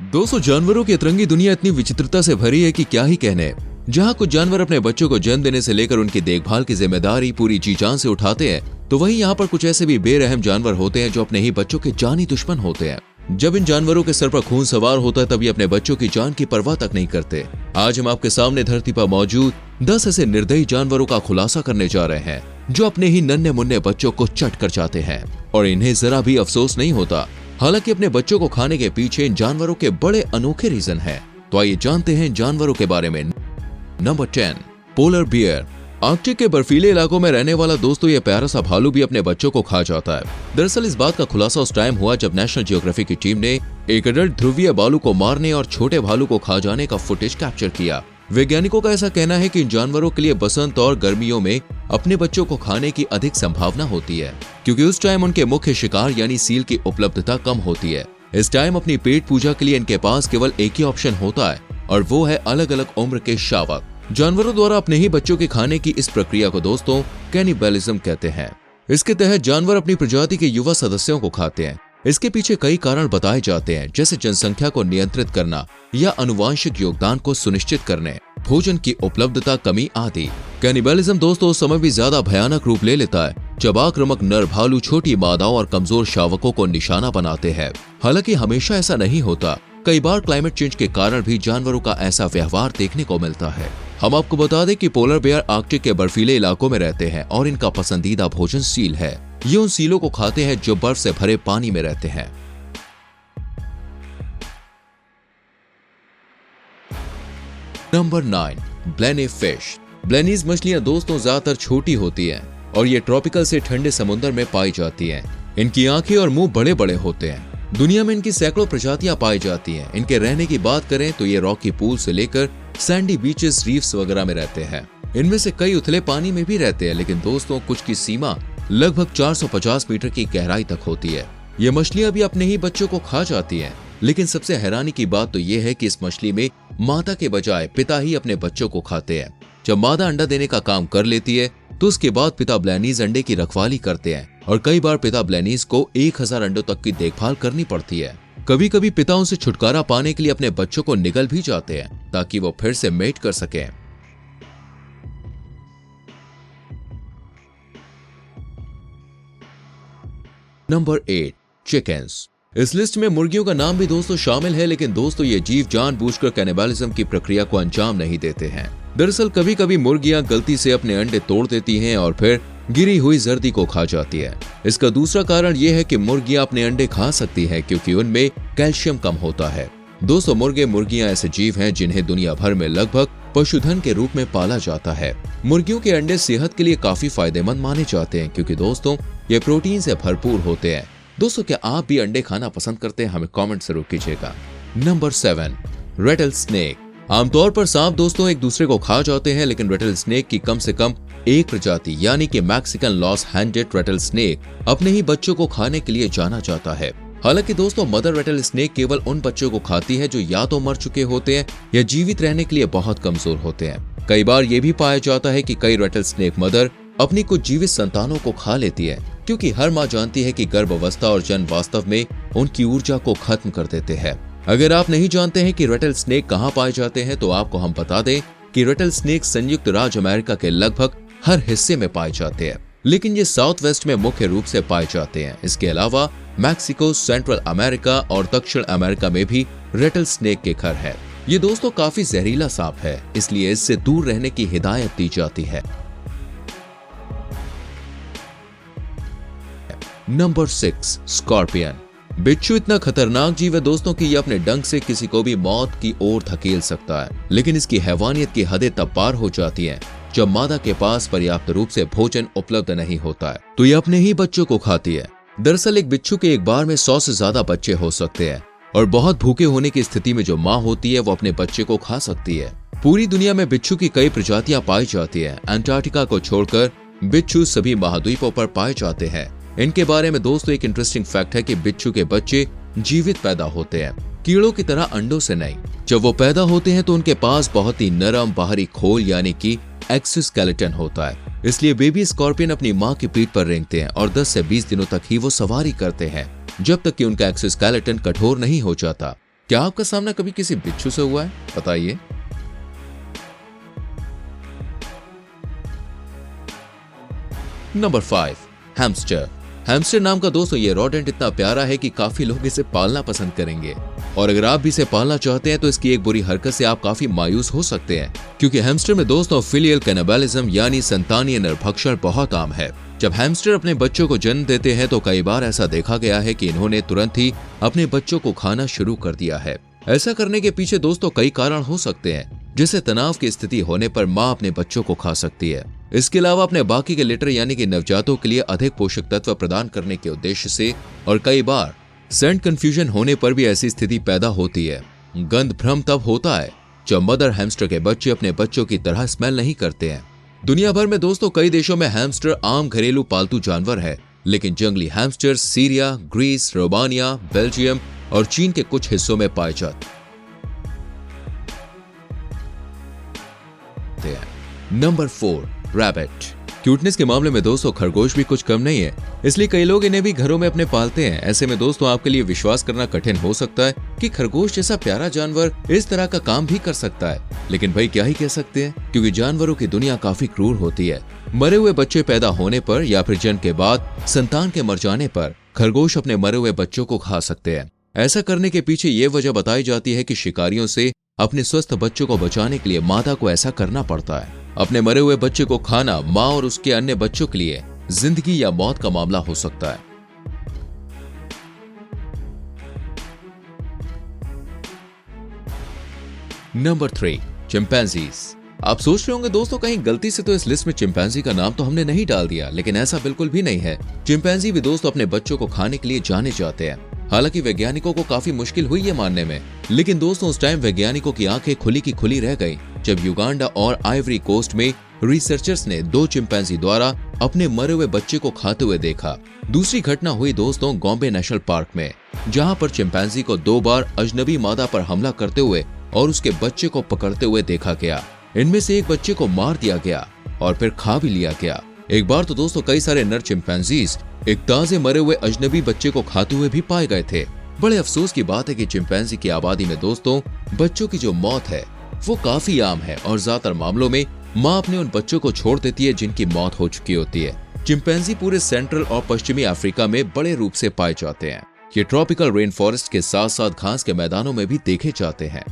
दोस्तों, जानवरों की अतरंगी दुनिया इतनी विचित्रता से भरी है कि क्या ही कहने। जहाँ कुछ जानवर अपने बच्चों को जन्म देने से लेकर उनकी देखभाल की जिम्मेदारी पूरी जी जान से उठाते हैं, तो वहीं यहाँ पर कुछ ऐसे भी बेरहम जानवर होते हैं जो अपने ही बच्चों के जानी दुश्मन होते हैं। जब इन जानवरों के सर पर खून सवार होता है तब ये अपने बच्चों की जान की परवाह तक नहीं करते। आज हम आपके सामने धरती पर मौजूद 10 ऐसे निर्दयी जानवरों का खुलासा करने जा रहे हैं जो अपने ही नन्हे मुन्ने बच्चों को चट कर जाते हैं और इन्हें जरा भी अफसोस नहीं होता। हालांकि अपने बच्चों को खाने के पीछे इन जानवरों के बड़े अनोखे रीजन हैं। तो आइए जानते हैं इन जानवरों के बारे में। Number 10, polar bear. आर्कटिक के बर्फीले इलाकों में रहने वाला दोस्तों ये प्यारा सा भालू भी अपने बच्चों को खा जाता है। दरअसल इस बात का खुलासा उस टाइम हुआ जब नेशनल जियोग्राफी की टीम ने एक अडल्ट ध्रुवीय भालू को मारने और छोटे भालू को खा जाने का फुटेज कैप्चर किया। वैज्ञानिकों का ऐसा कहना है कि इन जानवरों के लिए बसंत और गर्मियों में अपने बच्चों को खाने की अधिक संभावना होती है, क्योंकि उस टाइम उनके मुख्य शिकार यानी सील की उपलब्धता कम होती है। इस टाइम अपनी पेट पूजा के लिए इनके पास केवल एक ही ऑप्शन होता है और वो है अलग अलग उम्र के शावक। जानवरों द्वारा अपने ही बच्चों के खाने की इस प्रक्रिया को दोस्तों कैनिबलिज्म कहते हैं। इसके तहत जानवर अपनी प्रजाति के युवा सदस्यों को खाते हैं। इसके पीछे कई कारण बताए जाते हैं, जैसे जनसंख्या को नियंत्रित करना या आनुवांशिक योगदान को सुनिश्चित करने, भोजन की उपलब्धता कमी आदि। कैनिबलिज्म दोस्तों उस समय भी ज्यादा भयानक रूप ले लेता है जब आक्रामक नर भालू छोटी मादाओं और कमजोर शावकों को निशाना बनाते हैं। हालांकि हमेशा ऐसा नहीं होता, कई बार क्लाइमेट चेंज के कारण भी जानवरों का ऐसा व्यवहार देखने को मिलता है। हम आपको बता दें कि पोलर बेयर आर्कटिक के बर्फीले इलाकों में रहते हैं और इनका पसंदीदा भोजन सील है। ये उन सीलों को खाते हैं जो बर्फ से भरे पानी में रहते हैं। Number 9, ब्लेनी fish. ब्लेनीज मछलियां दोस्तों ज्यादातर छोटी होती हैं और ये ट्रॉपिकल से ठंडे समुद्र में पाई जाती हैं। इनकी आंखें और मुंह बड़े बड़े होते हैं। दुनिया में इनकी सैकड़ों प्रजातियां पाई जाती हैं। इनके रहने की बात करें तो ये रॉकी पूल से लेकर सैंडी बीचेस, रीफ्स वगैरह में रहते हैं। इनमें से कई उथले पानी में भी रहते हैं, लेकिन दोस्तों कुछ की सीमा लगभग 450 मीटर की गहराई तक होती है। ये मछलियां भी अपने ही बच्चों को खा जाती हैं, लेकिन सबसे हैरानी की बात तो ये है कि इस मछली में माता के बजाय पिता ही अपने बच्चों को खाते हैं। जब मादा अंडा देने का काम कर लेती है तो उसके बाद पिता ब्लेनीज अंडे की रखवाली करते हैं और कई बार पिता ब्लेनीज को 1000 अंडों तक की देखभाल करनी पड़ती है। कभी कभी पिता उनसे छुटकारा पाने के लिए अपने बच्चों को निगल भी जाते हैं ताकि वो फिर से मेट कर सकें। Number 8, chickens. इस लिस्ट में मुर्गियों का नाम भी दोस्तों शामिल है, लेकिन दोस्तों ये जीव जानबूझकर कैनिबलिज्म की प्रक्रिया को अंजाम नहीं देते हैं। दरअसल कभी कभी मुर्गियां गलती से अपने अंडे तोड़ देती हैं और फिर गिरी हुई जर्दी को खा जाती है। इसका दूसरा कारण यह है कि मुर्गियां अपने अंडे खा सकती हैं क्योंकि उनमें कैल्शियम कम होता है। दोस्तों मुर्गियां ऐसे जीव हैं जिन्हें दुनिया भर में लगभग पशुधन के रूप में पाला जाता है। मुर्गियों के अंडे सेहत के लिए काफी फायदेमंद माने जाते हैं क्योंकि दोस्तों ये प्रोटीन से भरपूर होते हैं। दोस्तों क्या आप भी अंडे खाना पसंद करते हैं? हमें कमेंट जरूर कीजिएगा। Number 7, Ratle snake. आमतौर पर सांप दोस्तों एक दूसरे को खा जाते हैं, लेकिन रेटल स्नेक की कम से कम एक प्रजाति यानी कि Mexican loss handed Ratle snake अपने ही बच्चों को खाने के लिए जाना जाता है। हालांकि दोस्तों मदर रेटल स्नेक केवल उन बच्चों को खाती है जो या तो मर चुके होते हैं या जीवित रहने के लिए बहुत कमजोर होते हैं। कई बार ये भी पाया जाता है कि कई रेटल स्नेक मदर अपनी कुछ जीवित संतानों को खा लेती है, क्योंकि हर माँ जानती है कि गर्भावस्था और जन्म वास्तव में उनकी ऊर्जा को खत्म कर देते हैं। अगर आप नहीं जानते हैं कि रेटल स्नेक कहाँ पाए जाते हैं तो आपको हम बता दें कि रेटल स्नेक संयुक्त राज्य अमेरिका के लगभग हर हिस्से में पाए जाते हैं, लेकिन ये साउथ वेस्ट में मुख्य रूप से पाए जाते हैं। इसके अलावा मैक्सिको, सेंट्रल अमेरिका और दक्षिण अमेरिका में भी रेटल स्नेक के घर है। ये दोस्तों काफी जहरीला सांप है, इसलिए इससे दूर रहने की हिदायत दी जाती है। Number 6, scorpion. बिच्छू इतना खतरनाक जीव है दोस्तों कि ये अपने डंक से किसी को भी मौत की ओर धकेल सकता है, लेकिन इसकी हैवानियत की हदें तब पार हो जाती हैं जब मादा के पास पर्याप्त रूप से भोजन उपलब्ध नहीं होता है तो ये अपने ही बच्चों को खाती है। दरअसल एक बिच्छू के एक बार में 100 से ज्यादा बच्चे हो सकते हैं और बहुत भूखे होने की स्थिति में जो माँ होती है वो अपने बच्चे को खा सकती है। पूरी दुनिया में बिच्छू की कई प्रजातियां पाई जाती है। अंटार्कटिका को छोड़कर बिच्छू सभी महाद्वीपों पर पाए जाते हैं। इनके बारे में दोस्तों एक इंटरेस्टिंग फैक्ट है कि बिच्छू के बच्चे जीवित पैदा होते हैं, कीड़ों की तरह अंडों से नहीं। जब वो पैदा होते हैं तो उनके पास बहुत ही नरम बाहरी खोल यानी कि एक्सोस्केलेटन होता है। इसलिए बेबी स्कॉर्पियन अपनी माँ की पीठ पर रेंगते हैं और 10 से 20 दिनों तक ही वो सवारी करते हैं, जब तक कि उनका एक्सोस्केलेटन कठोर नहीं हो जाता। क्या आपका सामना कभी किसी बिच्छू से हुआ है? बताइए। Number 5, hamster. हैमस्टर नाम का दोस्तों ये रोडेंट इतना प्यारा है कि काफी लोग इसे पालना पसंद करेंगे। और अगर आप भी इसे पालना चाहते हैं तो इसकी एक बुरी हरकत से आप काफी मायूस हो सकते हैं, क्योंकि हैमस्टर में दोस्तों फिलियल कैनिबलिज्म यानी संतानीय नरभक्षण बहुत आम है। जब हैमस्टर अपने बच्चों को जन्म देते हैं तो कई बार ऐसा देखा गया है कि इन्होंने तुरंत ही अपने बच्चों को खाना शुरू कर दिया है। ऐसा करने के पीछे दोस्तों कई कारण हो सकते हैं, जैसे तनाव की स्थिति होने पर माँ अपने बच्चों को खा सकती है। इसके अलावा अपने बाकी के लिटर यानी कि नवजातों के लिए अधिक पोषक तत्व प्रदान करने के उद्देश्य से, और कई बार सेंट कंफ्यूजन होने पर भी ऐसी स्थिति पैदा होती है। गंध भ्रम तब होता है जब मदर हैमस्टर के बच्चे अपने बच्चों की तरह स्मेल नहीं करते हैं। दुनिया भर में दोस्तों कई देशों में हैमस्टर आम घरेलू पालतू जानवर है, लेकिन जंगली hamster Syria, Greece, Romania, Belgium और चीन के कुछ हिस्सों में पाए जाते हैं। Number 4, rabbit. क्यूटनेस के मामले में दोस्तों खरगोश भी कुछ कम नहीं है, इसलिए कई लोग इन्हें भी घरों में अपने पालते हैं। ऐसे में दोस्तों आपके लिए विश्वास करना कठिन हो सकता है कि खरगोश जैसा प्यारा जानवर इस तरह का काम भी कर सकता है, लेकिन भाई क्या ही कह सकते हैं, क्योंकि जानवरों की दुनिया काफी क्रूर होती है। मरे हुए बच्चे पैदा होने पर या फिर जन्म के बाद संतान के मर जाने पर खरगोश अपने मरे हुए बच्चों को खा सकते हैं। ऐसा करने के पीछे ये वजह बताई जाती है कि शिकारियों से अपने स्वस्थ बच्चों को बचाने के लिए मादा को ऐसा करना पड़ता है। अपने मरे हुए बच्चे को खाना माँ और उसके अन्य बच्चों के लिए जिंदगी या मौत का मामला हो सकता है। Number 3, chimpanzees. आप सोच रहे होंगे दोस्तों कहीं गलती से तो इस लिस्ट में चिंपैंजी का नाम तो हमने नहीं डाल दिया, लेकिन ऐसा बिल्कुल भी नहीं है। चिंपैंजी भी दोस्तों अपने बच्चों को खाने के लिए जाने जाते हैं। हालांकि वैज्ञानिकों को काफी मुश्किल हुई ये मानने में, लेकिन दोस्तों उस टाइम वैज्ञानिकों की आंखें खुली की खुली रह गईं जब युगांडा और आइवरी कोस्ट में रिसर्चर्स ने 2 चिंपैंजी द्वारा अपने मरे हुए बच्चे को खाते हुए देखा। दूसरी घटना हुई दोस्तों गॉम्बे नेशनल पार्क में, जहां पर चिंपैंजी को 2 बार अजनबी मादा पर हमला करते हुए और उसके बच्चे को पकड़ते हुए देखा गया। इनमें से एक बच्चे को मार दिया गया और फिर खा भी लिया गया। एक बार तो दोस्तों कई सारे नर चिंपैंजीज एक ताजे मरे हुए अजनबी बच्चे को खाते हुए भी पाए गए थे। बड़े अफसोस की बात है कि चिंपैंजी की आबादी में दोस्तों बच्चों की जो मौत है वो काफी आम है, और ज्यादातर मामलों में माँ अपने उन बच्चों को छोड़ देती है जिनकी मौत हो चुकी होती है। चिंपैंजी पूरे सेंट्रल और पश्चिमी अफ्रीका में बड़े रूप से पाए जाते हैं। ये ट्रॉपिकल रेन फॉरेस्ट के साथ साथ घास के मैदानों में भी देखे जाते हैं।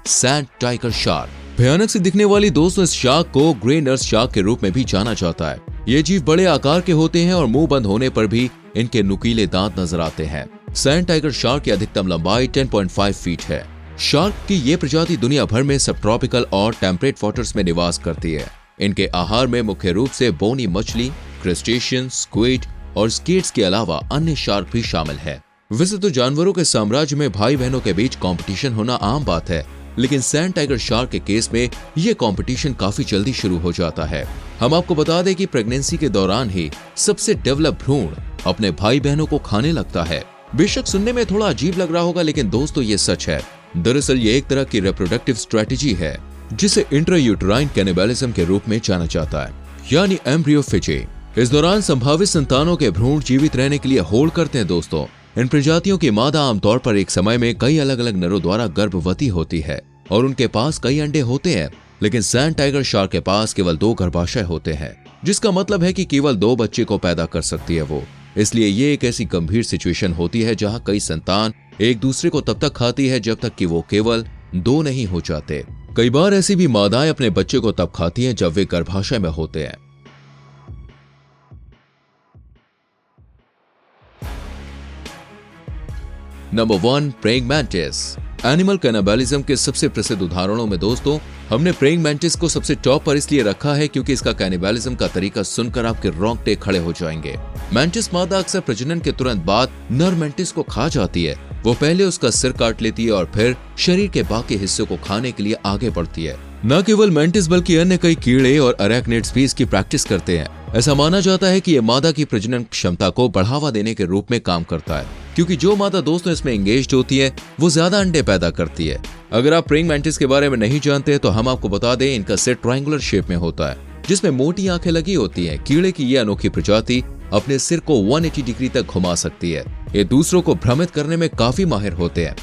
Sand tiger shark. भयानक से दिखने वाली दोस्तों इस शार्क को ग्रे नर्स शार्क के रूप में भी जाना जाता है। ये जीव बड़े आकार के होते हैं और मुंह बंद होने पर भी इनके नुकीले दांत नजर आते हैं। सैंड टाइगर शार्क की अधिकतम लंबाई 10.5 फीट है। शार्क की ये प्रजाति दुनिया भर में सब ट्रॉपिकल और टेम्परेट वाटर्स में निवास करती है। इनके आहार में मुख्य रूप से बोनी मछली, क्रस्टेशियन, स्क्विड और स्केट्स के अलावा अन्य शार्क भी शामिल है। वैसे तो जानवरों के साम्राज्य में भाई बहनों के बीच कंपटीशन होना आम बात है, लेकिन सैंड टाइगर शार्क के केस में ये कंपटीशन काफी जल्दी शुरू हो जाता है। हम आपको बता दें कि प्रेगनेंसी के दौरान ही सबसे डेवलप भ्रूण अपने भाई बहनों को खाने लगता है। बेशक सुनने में थोड़ा अजीब लग रहा होगा, लेकिन दोस्तों ये सच है। दरअसल ये एक तरह की रिप्रोडक्टिव स्ट्रेटेजी है जिसे इंट्रायूटेराइन कैनिबलिज्म के रूप में जाना जाता है, यानी एम्ब्रियोफिजी। इस दौरान संभावित संतानों के भ्रूण जीवित रहने के लिए होड़ करते हैं दोस्तों। इन प्रजातियों की मादा आमतौर पर एक समय में कई अलग अलग नरों द्वारा गर्भवती होती है और उनके पास कई अंडे होते हैं, लेकिन सैंड टाइगर शार्क के पास केवल 2 गर्भाशय होते हैं, जिसका मतलब है कि केवल 2 बच्चे को पैदा कर सकती है वो। इसलिए ये एक ऐसी गंभीर सिचुएशन होती है जहां कई संतान एक दूसरे को तब तक खाती है जब तक कि वो केवल 2 नहीं हो जाते। कई बार ऐसी भी मादाएं अपने बच्चे को तब खाती हैं जब वे गर्भाशय में होते हैं। Number 1, praying mantis. Animal cannibalism के सबसे प्रसिद्ध उदाहरणों में दोस्तों हमने प्रेइंग मैंटिस को सबसे टॉप पर इसलिए रखा है क्योंकि इसका कैनिबलिज्म का तरीका सुनकर आपके रोंगटे खड़े हो जाएंगे। मैंटिस मादा अक्सर प्रजनन के तुरंत बाद नर मैंटिस को खा जाती है। वो पहले उसका सिर काट लेती है और फिर शरीर के बाकी हिस्सों को खाने के लिए आगे बढ़ती है। न केवल मैंटिस बल्कि अन्य कई कीड़े और अरैक्निड्स भी इसकी प्रैक्टिस करते हैं। ऐसा माना जाता है कि ये मादा की प्रजनन क्षमता को बढ़ावा देने के रूप में काम करता है, क्योंकि जो मादा दोस्तों इसमें एंगेज्ड होती है वो ज्यादा अंडे पैदा करती है। अगर आप प्रेइंग मैंटिस के बारे में नहीं जानते तो हम आपको बता दें, इनका सिर ट्रायंगुलर शेप में होता है जिसमें मोटी आंखें लगी होती हैं। कीड़े की ये अनोखी प्रजाति अपने सिर को 180 डिग्री तक घुमा सकती है। ये दूसरों को भ्रमित करने में काफी माहिर होते हैं।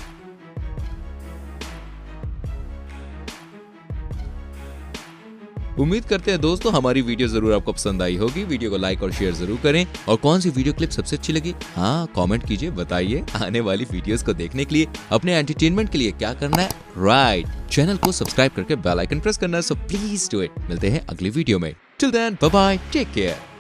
उम्मीद करते हैं दोस्तों हमारी वीडियो जरूर आपको पसंद आई होगी। वीडियो को लाइक और शेयर जरूर करें और कौन सी वीडियो क्लिप सबसे अच्छी लगी हाँ कमेंट कीजिए, बताइए। आने वाली वीडियोस को देखने के लिए अपने एंटरटेनमेंट के लिए क्या करना है, राइट, चैनल को सब्सक्राइब करके बेल आइकन प्रेस करना है। So please do it. मिलते हैं अगली वीडियो में। Till then bye bye, take care.